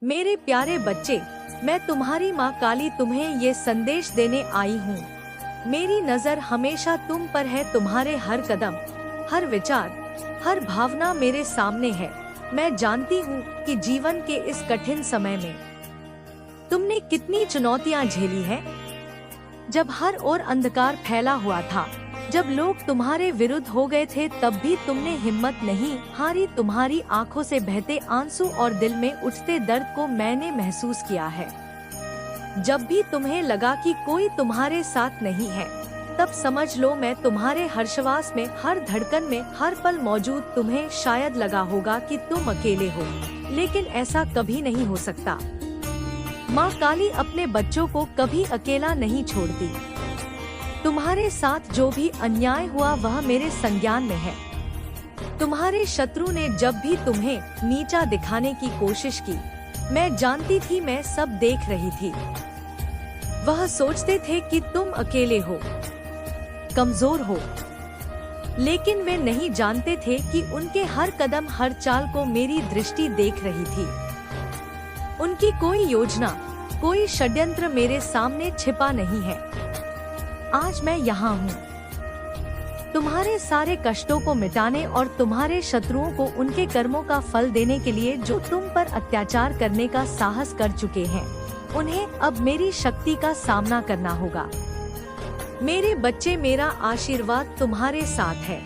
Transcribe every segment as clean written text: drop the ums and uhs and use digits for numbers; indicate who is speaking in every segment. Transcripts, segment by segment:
Speaker 1: मेरे प्यारे बच्चे, मैं तुम्हारी माँ काली तुम्हें ये संदेश देने आई हूँ। मेरी नजर हमेशा तुम पर है, तुम्हारे हर कदम, हर विचार, हर भावना मेरे सामने है। मैं जानती हूँ कि जीवन के इस कठिन समय में तुमने कितनी चुनौतियाँ झेली हैं। जब हर ओर अंधकार फैला हुआ था, जब लोग तुम्हारे विरुद्ध हो गए थे, तब भी तुमने हिम्मत नहीं हारी। तुम्हारी आंखों से बहते आंसू और दिल में उठते दर्द को मैंने महसूस किया है। जब भी तुम्हें लगा कि कोई तुम्हारे साथ नहीं है, तब समझ लो मैं तुम्हारे हर श्वास में, हर धड़कन में, हर पल मौजूद। तुम्हें शायद लगा होगा कि तुम अकेले हो, लेकिन ऐसा कभी नहीं हो सकता। माँ काली अपने बच्चों को कभी अकेला नहीं छोड़ती। तुम्हारे साथ जो भी अन्याय हुआ वह मेरे संज्ञान में है। तुम्हारे शत्रु ने जब भी तुम्हें नीचा दिखाने की कोशिश की, मैं जानती थी, मैं सब देख रही थी। वह सोचते थे कि तुम अकेले हो, कमजोर हो, लेकिन वे नहीं जानते थे कि उनके हर कदम, हर चाल को मेरी दृष्टि देख रही थी। उनकी कोई योजना, कोई षड्यंत्र मेरे सामने छिपा नहीं है। आज मैं यहाँ हूँ, तुम्हारे सारे कष्टों को मिटाने और तुम्हारे शत्रुओं को उनके कर्मों का फल देने के लिए, जो तुम पर अत्याचार करने का साहस कर चुके हैं। उन्हें अब मेरी शक्ति का सामना करना होगा। मेरे बच्चे, मेरा आशीर्वाद तुम्हारे साथ है।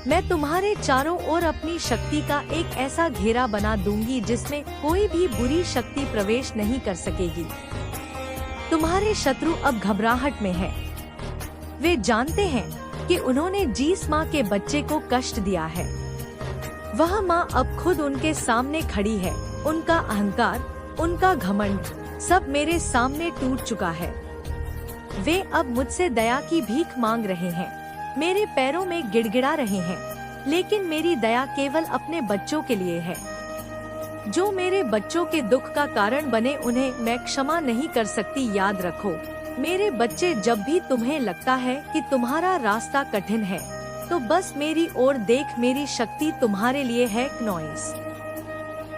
Speaker 1: मैं तुम्हारे चारों ओर अपनी शक्ति का एक ऐसा घेरा बना दूंगी जिसमें कोई भी बुरी शक्ति प्रवेश नहीं कर सकेगी। तुम्हारे शत्रु अब घबराहट में है। वे जानते हैं कि उन्होंने जिस माँ के बच्चे को कष्ट दिया है, वह माँ अब खुद उनके सामने खड़ी है। उनका अहंकार, उनका घमंड, सब मेरे सामने टूट चुका है। वे अब मुझसे दया की भीख मांग रहे हैं, मेरे पैरों में गिड़गिड़ा रहे हैं, लेकिन मेरी दया केवल अपने बच्चों के लिए है। जो मेरे बच्चों के दुख का कारण बने, उन्हें मैं क्षमा नहीं कर सकती। याद रखो मेरे बच्चे, जब भी तुम्हें लगता है कि तुम्हारा रास्ता कठिन है, तो बस मेरी ओर देख। मेरी शक्ति तुम्हारे लिए है नॉइस।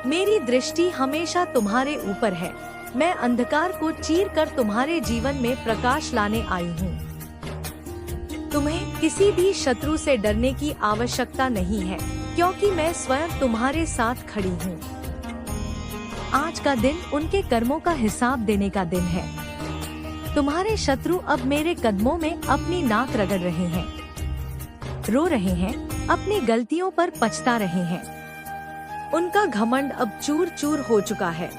Speaker 1: मेरी दृष्टि हमेशा तुम्हारे ऊपर है। मैं अंधकार को चीर कर तुम्हारे जीवन में प्रकाश लाने आई हूँ। तुम्हें किसी भी शत्रु से डरने की आवश्यकता नहीं है, क्योंकि मैं स्वयं तुम्हारे साथ खड़ी हूँ। आज का दिन उनके कर्मों का हिसाब देने का दिन है। तुम्हारे शत्रु अब मेरे कदमों में अपनी नाक रगड़ रहे हैं, रो रहे हैं, अपनी गलतियों पर पछता रहे हैं। उनका घमंड अब चूर चूर हो चुका है।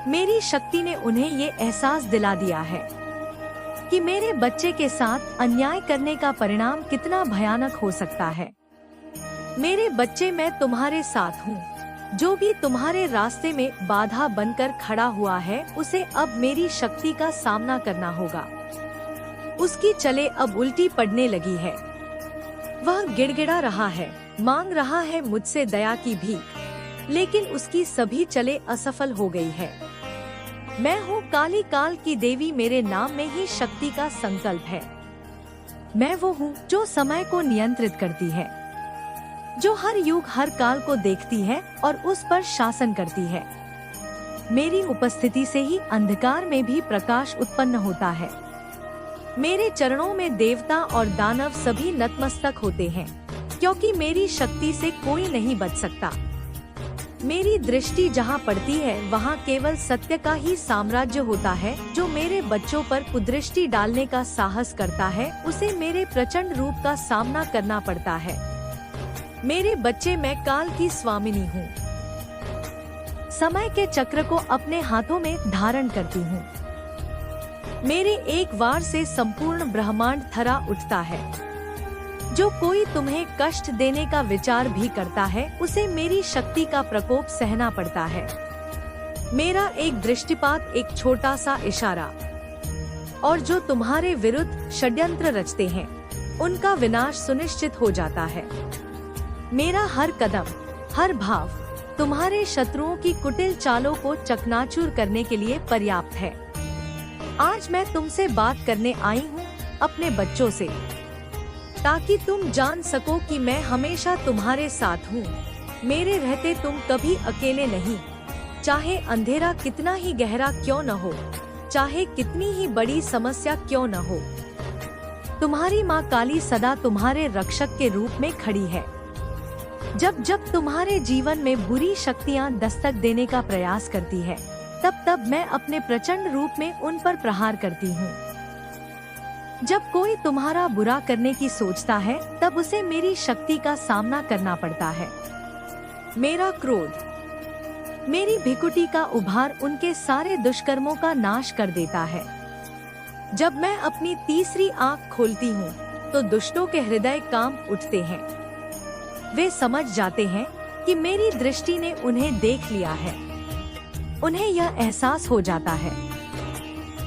Speaker 1: मेरी शक्ति ने उन्हें ये एहसास दिला दिया है कि मेरे बच्चे के साथ अन्याय करने का परिणाम कितना भयानक हो सकता है। मेरे बच्चे, मैं तुम्हारे साथ हूँ। जो भी तुम्हारे रास्ते में बाधा बनकर खड़ा हुआ है, उसे अब मेरी शक्ति का सामना करना होगा। उसकी चले अब उल्टी पड़ने लगी है। वह गिड़गिड़ा रहा है, मांग रहा है मुझसे दया की भीख, लेकिन उसकी सभी चले असफल हो गई है। मैं हूँ काली, काल की देवी, मेरे नाम में ही शक्ति का संकल्प है। मैं वो हूँ जो समय को नियंत्रित करती है, जो हर युग, हर काल को देखती है और उस पर शासन करती है। मेरी उपस्थिति से ही अंधकार में भी प्रकाश उत्पन्न होता है। मेरे चरणों में देवता और दानव सभी नतमस्तक होते हैं, क्योंकि मेरी शक्ति से कोई नहीं बच सकता। मेरी दृष्टि जहाँ पड़ती है, वहाँ केवल सत्य का ही साम्राज्य होता है। जो मेरे बच्चों पर कुदृष्टि डालने का साहस करता है, उसे मेरे प्रचंड रूप का सामना करना पड़ता है। मेरे बच्चे, मैं काल की स्वामिनी हूँ। समय के चक्र को अपने हाथों में धारण करती हूँ। मेरे एक वार से संपूर्ण ब्रह्मांड थरा उठता है। जो कोई तुम्हें कष्ट देने का विचार भी करता है, उसे मेरी शक्ति का प्रकोप सहना पड़ता है। मेरा एक दृष्टिपात, एक छोटा सा इशारा, और जो तुम्हारे विरुद्ध षड्यंत्र रचते हैं, उनका विनाश सुनिश्चित हो जाता है। मेरा हर कदम, हर भाव तुम्हारे शत्रुओं की कुटिल चालों को चकनाचूर करने के लिए पर्याप्त है। आज मैं तुमसे बात करने आई हूँ अपने बच्चों से, ताकि तुम जान सको कि मैं हमेशा तुम्हारे साथ हूँ। मेरे रहते तुम कभी अकेले नहीं। चाहे अंधेरा कितना ही गहरा क्यों न हो, चाहे कितनी ही बड़ी समस्या क्यों न हो, तुम्हारी माँ काली सदा तुम्हारे रक्षक के रूप में खड़ी है। जब जब तुम्हारे जीवन में बुरी शक्तियाँ दस्तक देने का प्रयास करती है, तब तब मैं अपने प्रचंड रूप में उन पर प्रहार करती हूँ। जब कोई तुम्हारा बुरा करने की सोचता है, तब उसे मेरी शक्ति का सामना करना पड़ता है। मेरा क्रोध, मेरी भिकुटी का उभार उनके सारे दुष्कर्मों का नाश कर देता है। जब मैं अपनी तीसरी आंख खोलती हूँ, तो दुष्टों के हृदय कांप उठते हैं। वे समझ जाते हैं कि मेरी दृष्टि ने उन्हें देख लिया है। उन्हें यह एहसास हो जाता है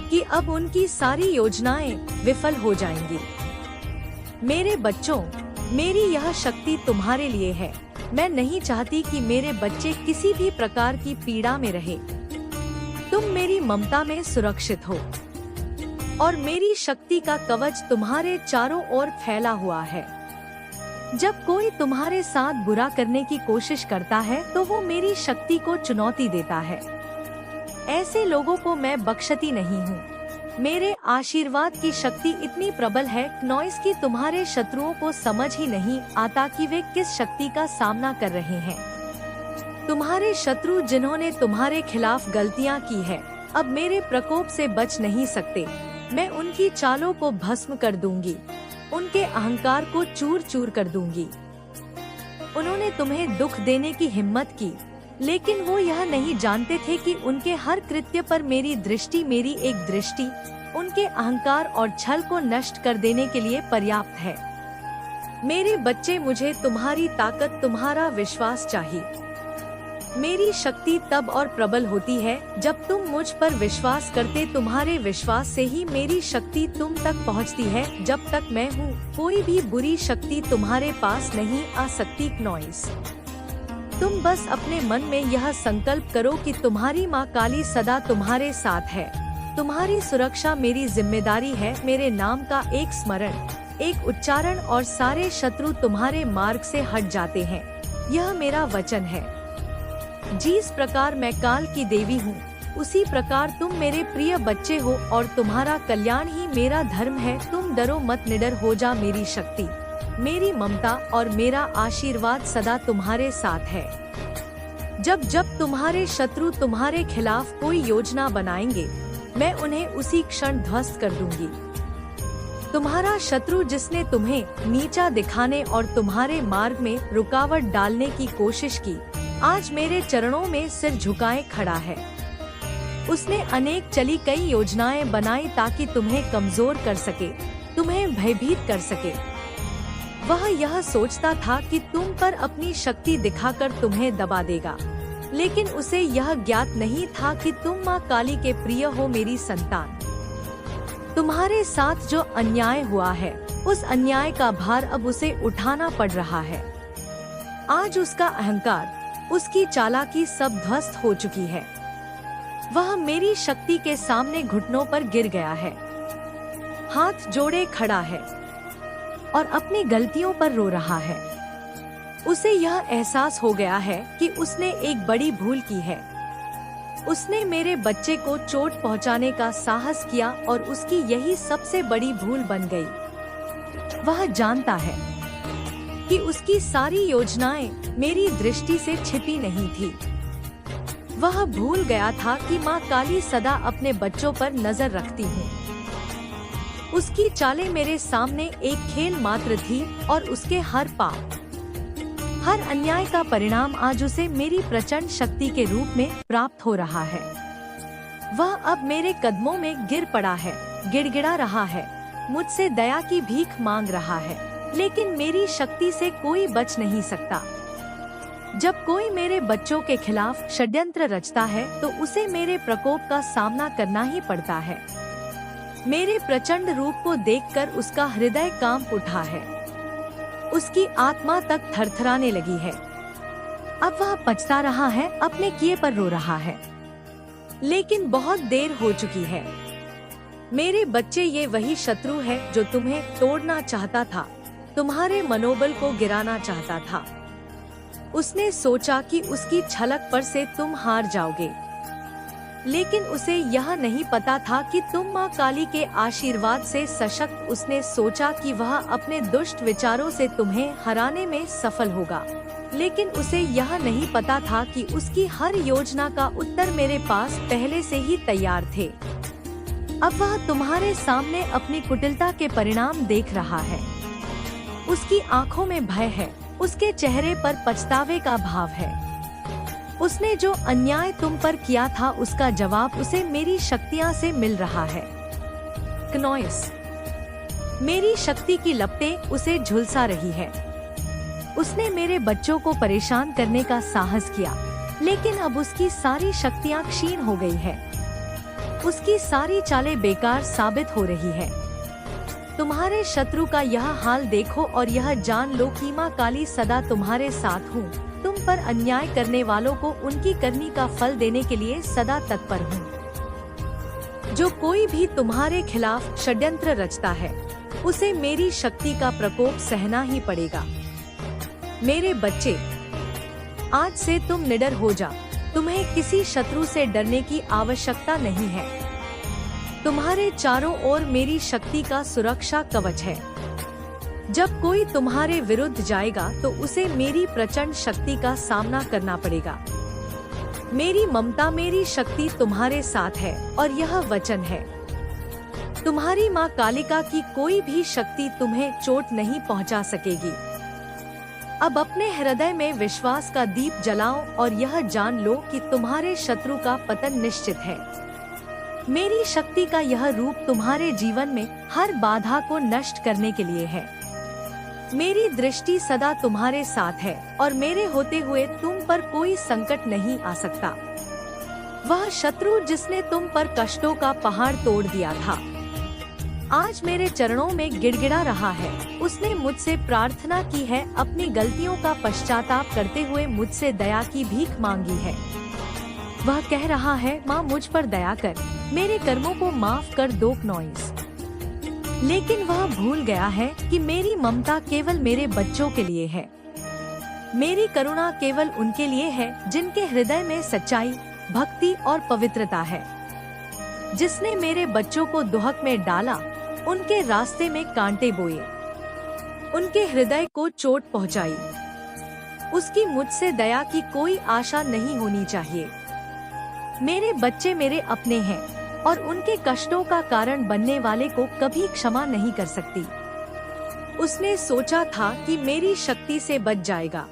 Speaker 1: कि अब उनकी सारी योजनाएं विफल हो जाएंगी। मेरे बच्चों, मेरी यह शक्ति तुम्हारे लिए है। मैं नहीं चाहती कि मेरे बच्चे किसी भी प्रकार की पीड़ा में रहे। तुम मेरी ममता में सुरक्षित हो और मेरी शक्ति का कवच तुम्हारे चारों ओर फैला हुआ है। जब कोई तुम्हारे साथ बुरा करने की कोशिश करता है, तो वो मेरी शक्ति को चुनौती देता है। ऐसे लोगों को मैं बख्शती नहीं हूँ। मेरे आशीर्वाद की शक्ति इतनी प्रबल है नॉइस की तुम्हारे शत्रुओं को समझ ही नहीं आता कि वे किस शक्ति का सामना कर रहे हैं। तुम्हारे शत्रु जिन्होंने तुम्हारे खिलाफ गलतियाँ की है, अब मेरे प्रकोप से बच नहीं सकते। मैं उनकी चालों को भस्म कर दूंगी, उनके अहंकार को चूर चूर कर दूंगी। उन्होंने तुम्हें दुख देने की हिम्मत की, लेकिन वो यह नहीं जानते थे कि उनके हर कृत्य पर मेरी एक दृष्टि उनके अहंकार और छल को नष्ट कर देने के लिए पर्याप्त है। मेरे बच्चे, मुझे तुम्हारी ताकत, तुम्हारा विश्वास चाहिए। मेरी शक्ति तब और प्रबल होती है जब तुम मुझ पर विश्वास करते। तुम्हारे विश्वास से ही मेरी शक्ति तुम तक पहुंचती है। जब तक मैं हूँ, कोई भी बुरी शक्ति तुम्हारे पास नहीं आ सकती। नॉइस, तुम बस अपने मन में यह संकल्प करो कि तुम्हारी माँ काली सदा तुम्हारे साथ है। तुम्हारी सुरक्षा मेरी जिम्मेदारी है। मेरे नाम का एक स्मरण, एक उच्चारण और सारे शत्रु तुम्हारे मार्ग से हट जाते हैं। यह मेरा वचन है। जिस प्रकार मैं काल की देवी हूँ, उसी प्रकार तुम मेरे प्रिय बच्चे हो और तुम्हारा कल्याण ही मेरा धर्म है। तुम डरो मत, निडर हो जा। मेरी शक्ति, मेरी ममता और मेरा आशीर्वाद सदा तुम्हारे साथ है। जब जब तुम्हारे शत्रु तुम्हारे खिलाफ कोई योजना बनाएंगे, मैं उन्हें उसी क्षण ध्वस्त कर दूंगी। तुम्हारा शत्रु जिसने तुम्हें नीचा दिखाने और तुम्हारे मार्ग में रुकावट डालने की कोशिश की, आज मेरे चरणों में सिर झुकाए खड़ा है। उसने अनेक चली कई योजनाएं बनाई ताकि तुम्हें कमजोर कर सके, तुम्हें भयभीत कर सके। वह यह सोचता था कि तुम पर अपनी शक्ति दिखाकर तुम्हें दबा देगा, लेकिन उसे यह ज्ञात नहीं था कि तुम माँ काली के प्रिय हो, मेरी संतान। तुम्हारे साथ जो अन्याय हुआ है, उस अन्याय का भार अब उसे उठाना पड़ रहा है। आज उसका अहंकार, उसकी चालाकी सब ध्वस्त हो चुकी है। वह मेरी शक्ति के सामने घुटनों पर गिर गया है, हाथ जोड़े खड़ा है और अपनी गलतियों पर रो रहा है। उसे यह एहसास हो गया है कि उसने एक बड़ी भूल की है। उसने मेरे बच्चे को चोट पहुंचाने का साहस किया और उसकी यही सबसे बड़ी भूल बन गई। वह जानता है कि उसकी सारी योजनाएं मेरी दृष्टि से छिपी नहीं थी। वह भूल गया था कि माँ काली सदा अपने बच्चों पर नजर रखती हूँ। उसकी चालें मेरे सामने एक खेल मात्र थी और उसके हर पाप, हर अन्याय का परिणाम आज उसे मेरी प्रचंड शक्ति के रूप में प्राप्त हो रहा है। वह अब मेरे कदमों में गिर पड़ा है, गिड़गिड़ा रहा है, मुझसे दया की भीख मांग रहा है, लेकिन मेरी शक्ति से कोई बच नहीं सकता। जब कोई मेरे बच्चों के खिलाफ षड्यंत्र रचता है, तो उसे मेरे प्रकोप का सामना करना ही पड़ता है। मेरे प्रचंड रूप को देखकर उसका हृदय कांप उठा है, उसकी आत्मा तक थरथराने लगी है। अब वह पछता रहा है, अपने किए पर रो रहा है, लेकिन बहुत देर हो चुकी है। मेरे बच्चे, ये वही शत्रु है जो तुम्हें तोड़ना चाहता था, तुम्हारे मनोबल को गिराना चाहता था। उसने सोचा कि उसकी छलक पर से तुम हार जाओगे, लेकिन उसे यह नहीं पता था कि तुम माँ काली के आशीर्वाद से सशक्त। उसने सोचा कि वह अपने दुष्ट विचारों से तुम्हें हराने में सफल होगा, लेकिन उसे यह नहीं पता था कि उसकी हर योजना का उत्तर मेरे पास पहले से ही तैयार थे। अब वह तुम्हारे सामने अपनी कुटिलता के परिणाम देख रहा है। उसकी आंखों में भय है, उसके चेहरे पर पछतावे का भाव है। उसने जो अन्याय तुम पर किया था उसका जवाब उसे मेरी शक्तियाँ से मिल रहा है। क्नॉइस, मेरी शक्ति की लपटें उसे झुलसा रही है। उसने मेरे बच्चों को परेशान करने का साहस किया, लेकिन अब उसकी सारी शक्तियाँ क्षीण हो गई है। उसकी सारी चालें बेकार साबित हो रही है। तुम्हारे शत्रु का यह हाल देखो और यह जान लो कि माँ काली सदा तुम्हारे साथ हूँ। तुम पर अन्याय करने वालों को उनकी करनी का फल देने के लिए सदा तत्पर हूँ। जो कोई भी तुम्हारे खिलाफ षड्यंत्र रचता है, उसे मेरी शक्ति का प्रकोप सहना ही पड़ेगा। मेरे बच्चे, आज से तुम निडर हो जा। तुम्हें किसी शत्रु से डरने की आवश्यकता नहीं है। तुम्हारे चारों ओर मेरी शक्ति का सुरक्षा कवच है। जब कोई तुम्हारे विरुद्ध जाएगा तो उसे मेरी प्रचंड शक्ति का सामना करना पड़ेगा। मेरी ममता, मेरी शक्ति तुम्हारे साथ है और यह वचन है। तुम्हारी माँ कालिका की कोई भी शक्ति तुम्हें चोट नहीं पहुँचा सकेगी। अब अपने हृदय में विश्वास का दीप जलाओ और यह जान लो कि तुम्हारे शत्रु का पतन निश्चित है। मेरी शक्ति का यह रूप तुम्हारे जीवन में हर बाधा को नष्ट करने के लिए है। मेरी दृष्टि सदा तुम्हारे साथ है और मेरे होते हुए तुम पर कोई संकट नहीं आ सकता। वह शत्रु जिसने तुम पर कष्टों का पहाड़ तोड़ दिया था, आज मेरे चरणों में गिड़गिड़ा रहा है। उसने मुझसे प्रार्थना की है, अपनी गलतियों का पश्चाताप करते हुए मुझसे दया की भीख मांगी है। वह कह रहा है, माँ मुझ पर दया कर, मेरे कर्मों को माफ कर दो क्नॉइस। लेकिन वह भूल गया है कि मेरी ममता केवल मेरे बच्चों के लिए है। मेरी करुणा केवल उनके लिए है जिनके हृदय में सच्चाई, भक्ति और पवित्रता है। जिसने मेरे बच्चों को दुहक में डाला, उनके रास्ते में कांटे बोए, उनके हृदय को चोट पहुंचाई, उसकी मुझसे दया की कोई आशा नहीं होनी चाहिए। मेरे बच्चे मेरे अपने हैं और उनके कष्टों का कारण बनने वाले को कभी क्षमा नहीं कर सकती। उसने सोचा था कि मेरी शक्ति से बच जाएगा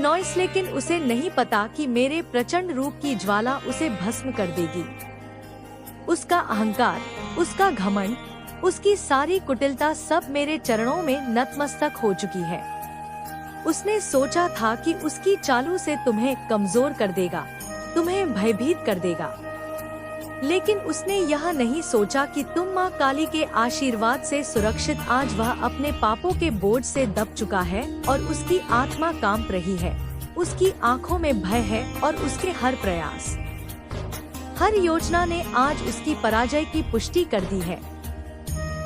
Speaker 1: नॉइस, लेकिन उसे नहीं पता कि मेरे प्रचंड रूप की ज्वाला उसे भस्म कर देगी। उसका अहंकार, उसका घमंड, उसकी सारी कुटिलता सब मेरे चरणों में नतमस्तक हो चुकी है। उसने सोचा था कि उसकी चालों से तुम्हें कमजोर कर देगा, तुम्हें भयभीत कर देगा, लेकिन उसने यह नहीं सोचा कि तुम माँ काली के आशीर्वाद से सुरक्षित। आज वह अपने पापों के बोझ से दब चुका है और उसकी आत्मा कांप रही है। उसकी आंखों में भय है और उसके हर प्रयास, हर योजना ने आज उसकी पराजय की पुष्टि कर दी है।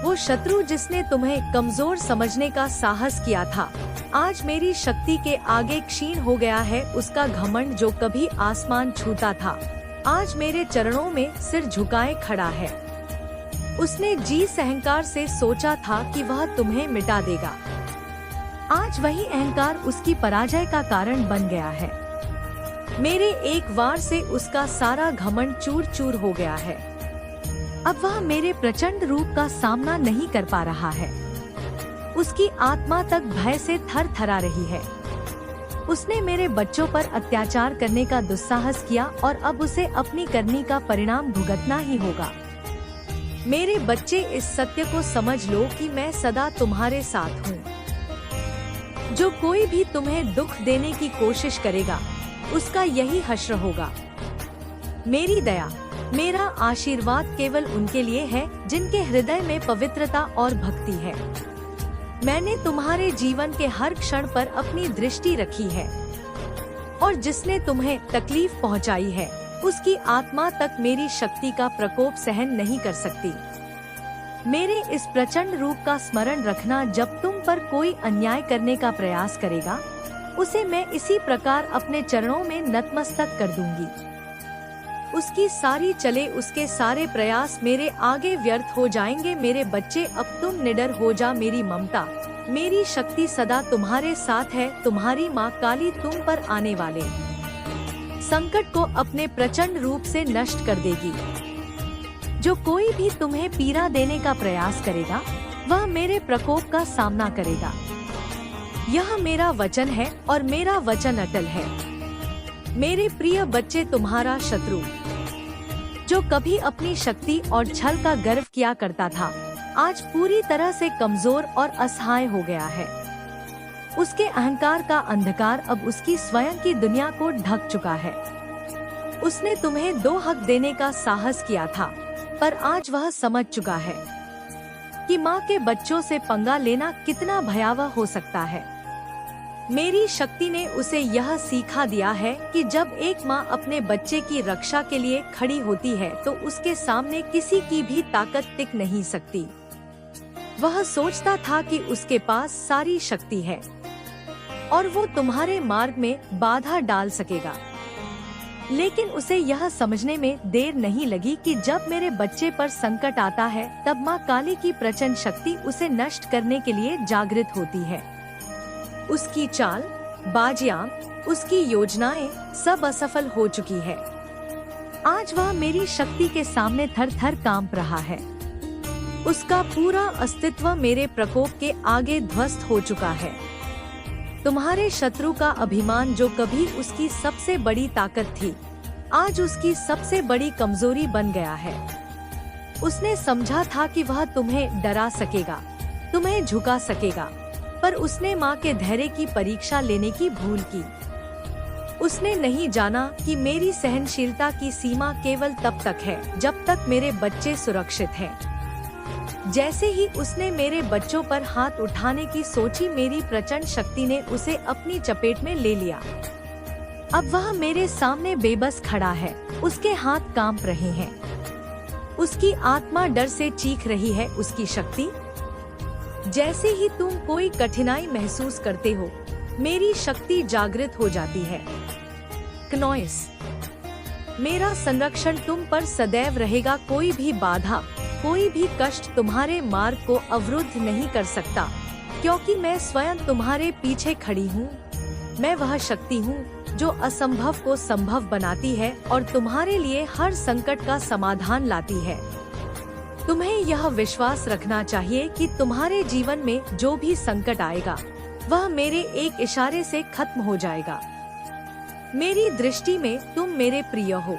Speaker 1: वो शत्रु जिसने तुम्हें कमजोर समझने का साहस किया था, आज मेरी शक्ति के आगे क्षीण हो गया है। उसका घमंड जो कभी आसमान छूता था, आज मेरे चरणों में सिर झुकाए खड़ा है। उसने जीस अहंकार से सोचा था कि वह तुम्हें मिटा देगा, आज वही अहंकार उसकी पराजय का कारण बन गया है। मेरे एक वार से उसका सारा घमंड चूर चूर हो गया है। अब वह मेरे प्रचंड रूप का सामना नहीं कर पा रहा है। उसकी आत्मा तक भय से थर थरा रही है। उसने मेरे बच्चों पर अत्याचार करने का दुस्साहस किया और अब उसे अपनी करनी का परिणाम भुगतना ही होगा। मेरे बच्चे, इस सत्य को समझ लो कि मैं सदा तुम्हारे साथ हूँ। जो कोई भी तुम्हें दुख देने की कोशिश करेगा, उसका यही हश्र होगा। मेरी दया, मेरा आशीर्वाद केवल उनके लिए है जिनके हृदय में पवित्रता और भक्ति है। मैंने तुम्हारे जीवन के हर क्षण पर अपनी दृष्टि रखी है और जिसने तुम्हें तकलीफ पहुंचाई है, उसकी आत्मा तक मेरी शक्ति का प्रकोप सहन नहीं कर सकती। मेरे इस प्रचंड रूप का स्मरण रखना जब तुम पर कोई अन्याय करने का प्रयास करेगा। उसे मैं इसी प्रकार अपने चरणों में नतमस्तक कर दूंगी। उसकी सारी चले उसके सारे प्रयास मेरे आगे व्यर्थ हो जाएंगे। मेरे बच्चे, अब तुम निडर हो जा। मेरी ममता, मेरी शक्ति सदा तुम्हारे साथ है। तुम्हारी माँ काली तुम पर आने वाले संकट को अपने प्रचंड रूप से नष्ट कर देगी। जो कोई भी तुम्हें पीड़ा देने का प्रयास करेगा, वह मेरे प्रकोप का सामना करेगा। यह मेरा वचन है और मेरा वचन अटल है। मेरे प्रिय बच्चे, तुम्हारा शत्रु जो कभी अपनी शक्ति और छल का गर्व किया करता था, आज पूरी तरह से कमजोर और असहाय हो गया है। उसके अहंकार का अंधकार अब उसकी स्वयं की दुनिया को ढक चुका है। उसने तुम्हें 2 हक देने का साहस किया था, पर आज वह समझ चुका है कि माँ के बच्चों से पंगा लेना कितना भयावह हो सकता है। मेरी शक्ति ने उसे यह सिखा दिया है कि जब एक माँ अपने बच्चे की रक्षा के लिए खड़ी होती है तो उसके सामने किसी की भी ताकत टिक नहीं सकती। वह सोचता था कि उसके पास सारी शक्ति है और वो तुम्हारे मार्ग में बाधा डाल सकेगा, लेकिन उसे यह समझने में देर नहीं लगी कि जब मेरे बच्चे पर संकट आता है तब माँ काली की प्रचंड शक्ति उसे नष्ट करने के लिए जागृत होती है। उसकी चाल, बाजियां, उसकी योजनाएं सब असफल हो चुकी है। आज वह मेरी शक्ति के सामने थर थर कांप रहा है। उसका पूरा अस्तित्व मेरे प्रकोप के आगे ध्वस्त हो चुका है। तुम्हारे शत्रु का अभिमान, जो कभी उसकी सबसे बड़ी ताकत थी, आज उसकी सबसे बड़ी कमजोरी बन गया है। उसने समझा था कि वह तुम्हें डरा सकेगा, तुम्हें झुका सकेगा, पर उसने माँ के धैर्य की परीक्षा लेने की भूल की। उसने नहीं जाना कि मेरी सहनशीलता की सीमा केवल तब तक है जब तक मेरे बच्चे सुरक्षित हैं। जैसे ही उसने मेरे बच्चों पर हाथ उठाने की सोची, मेरी प्रचंड शक्ति ने उसे अपनी चपेट में ले लिया। अब वह मेरे सामने बेबस खड़ा है, उसके हाथ कांप रहे हैं, उसकी आत्मा डर से चीख रही है। उसकी शक्ति, जैसे ही तुम कोई कठिनाई महसूस करते हो, मेरी शक्ति जागृत हो जाती है। क्नोइस, मेरा संरक्षण तुम पर सदैव रहेगा। कोई भी बाधा, कोई भी कष्ट तुम्हारे मार्ग को अवरुद्ध नहीं कर सकता, क्योंकि मैं स्वयं तुम्हारे पीछे खड़ी हूँ। मैं वह शक्ति हूँ जो असंभव को संभव बनाती है और तुम्हारे लिए हर संकट का समाधान लाती है। तुम्हें यह विश्वास रखना चाहिए कि तुम्हारे जीवन में जो भी संकट आएगा, वह मेरे एक इशारे से खत्म हो जाएगा। मेरी दृष्टि में तुम मेरे प्रिय हो।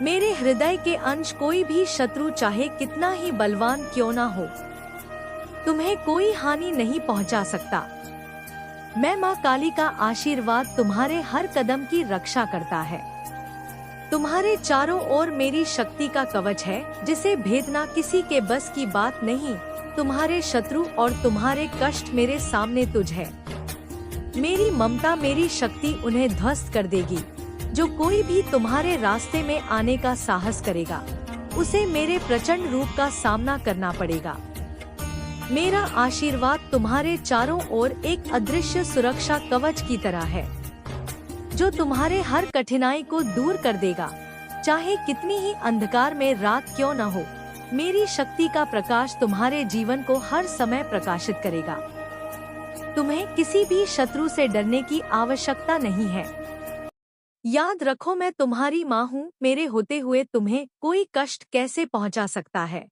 Speaker 1: मेरे हृदय के अंश, कोई भी शत्रु चाहे कितना ही बलवान क्यों ना हो, तुम्हें कोई हानि नहीं पहुंचा सकता। मैं माँ काली का आशीर्वाद तुम्हारे हर कदम की रक्षा करता है। तुम्हारे चारों ओर मेरी शक्ति का कवच है, जिसे भेदना किसी के बस की बात नहीं। तुम्हारे शत्रु और तुम्हारे कष्ट मेरे सामने तुझ है। मेरी ममता, मेरी शक्ति उन्हें ध्वस्त कर देगी। जो कोई भी तुम्हारे रास्ते में आने का साहस करेगा, उसे मेरे प्रचंड रूप का सामना करना पड़ेगा। मेरा आशीर्वाद तुम्हारे चारों ओर एक अदृश्य सुरक्षा कवच की तरह है, जो तुम्हारे हर कठिनाई को दूर कर देगा। चाहे कितनी ही अंधकार में रात क्यों न हो, मेरी शक्ति का प्रकाश तुम्हारे जीवन को हर समय प्रकाशित करेगा। तुम्हें किसी भी शत्रु से डरने की आवश्यकता नहीं है। याद रखो, मैं तुम्हारी माँ हूँ। मेरे होते हुए तुम्हें कोई कष्ट कैसे पहुँचा सकता है।